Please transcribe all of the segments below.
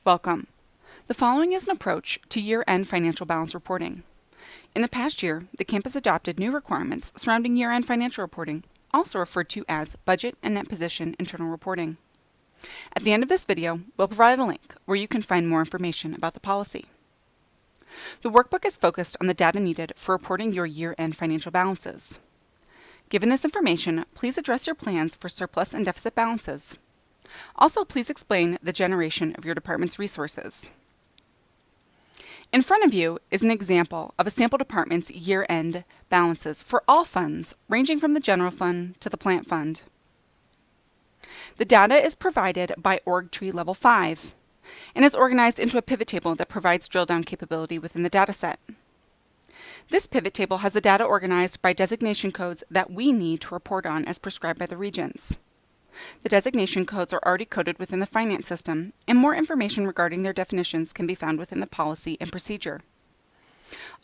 Welcome. The following is an approach to year-end financial balance reporting. In the past year, the campus adopted new requirements surrounding year-end financial reporting, also referred to as budget and net position internal reporting. At the end of this video, we'll provide a link where you can find more information about the policy. The workbook is focused on the data needed for reporting your year-end financial balances. Given this information, please address your plans for surplus and deficit balances. Also, please explain the generation of your department's resources. In front of you is an example of a sample department's year-end balances for all funds, ranging from the general fund to the plant fund. The data is provided by Org Tree Level 5 and is organized into a pivot table that provides drill-down capability within the dataset. This pivot table has the data organized by designation codes that we need to report on as prescribed by the regions. The designation codes are already coded within the finance system, and more information regarding their definitions can be found within the policy and procedure.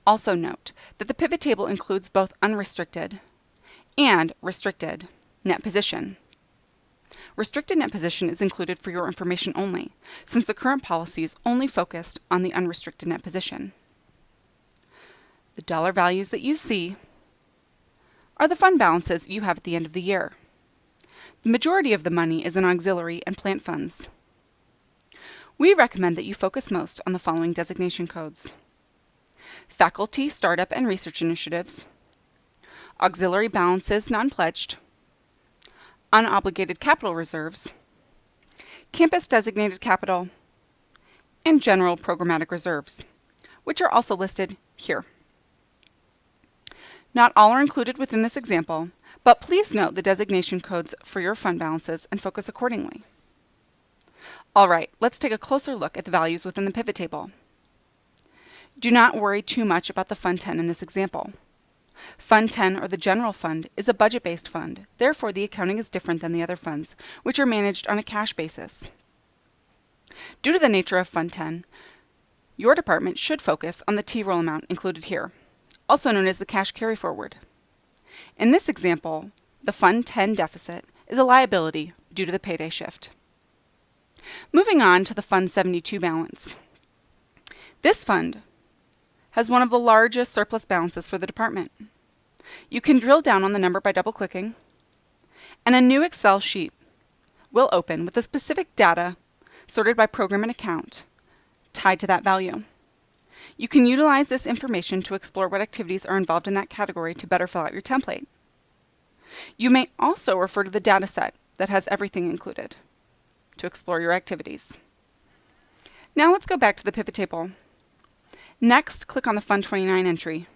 Also note that the pivot table includes both unrestricted and restricted net position. Restricted net position is included for your information only, since the current policy is only focused on the unrestricted net position. The dollar values that you see are the fund balances you have at the end of the year. The majority of the money is in auxiliary and plant funds. We recommend that you focus most on the following designation codes: faculty, startup, and research initiatives, auxiliary balances non-pledged, unobligated capital reserves, campus designated capital, and general programmatic reserves, which are also listed here. Not all are included within this example, but please note the designation codes for your fund balances and focus accordingly. All right, let's take a closer look at the values within the pivot table. Do not worry too much about the Fund 10 in this example. Fund 10, or the General Fund, is a budget-based fund. Therefore, the accounting is different than the other funds, which are managed on a cash basis. Due to the nature of Fund 10, your department should focus on the T-roll amount included here, also known as the cash carry-forward. In this example, the Fund 10 deficit is a liability due to the payday shift. Moving on to the Fund 72 balance. This fund has one of the largest surplus balances for the department. You can drill down on the number by double-clicking, and a new Excel sheet will open with the specific data sorted by program and account tied to that value. You can utilize this information to explore what activities are involved in that category to better fill out your template. You may also refer to the data set that has everything included to explore your activities. Now let's go back to the pivot table. Next, click on the Fund 29 entry.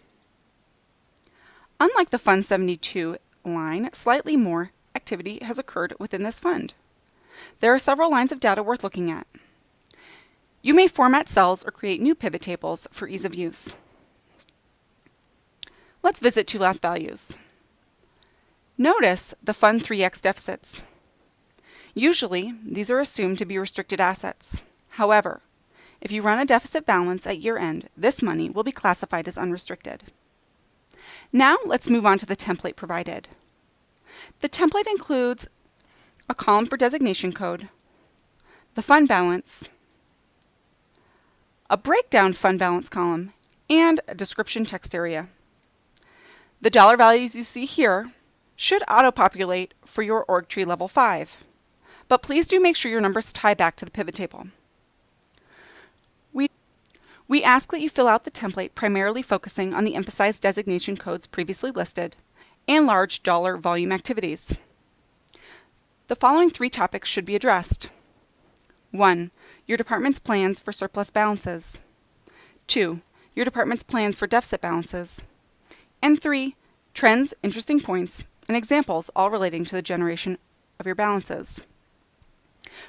Unlike the Fund 72 line, slightly more activity has occurred within this fund. There are several lines of data worth looking at. You may format cells or create new pivot tables for ease of use. Let's visit two last values. Notice the Fund 3X deficits. Usually, these are assumed to be restricted assets. However, if you run a deficit balance at year-end, this money will be classified as unrestricted. Now, let's move on to the template provided. The template includes a column for designation code, the fund balance, a breakdown fund balance column, and a description text area. The dollar values you see here should auto-populate for your Org Tree Level 5, but please do make sure your numbers tie back to the pivot table. We ask that you fill out the template primarily focusing on the emphasized designation codes previously listed and large dollar volume activities. The following three topics should be addressed. 1. Your department's plans for surplus balances. 2. Your department's plans for deficit balances. And 3. Trends, interesting points, and examples all relating to the generation of your balances.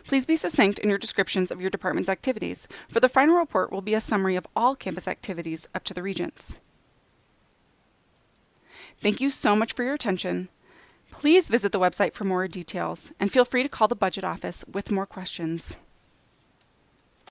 Please be succinct in your descriptions of your department's activities, for the final report will be a summary of all campus activities up to the regents. Thank you so much for your attention. Please visit the website for more details, and feel free to call the budget office with more questions.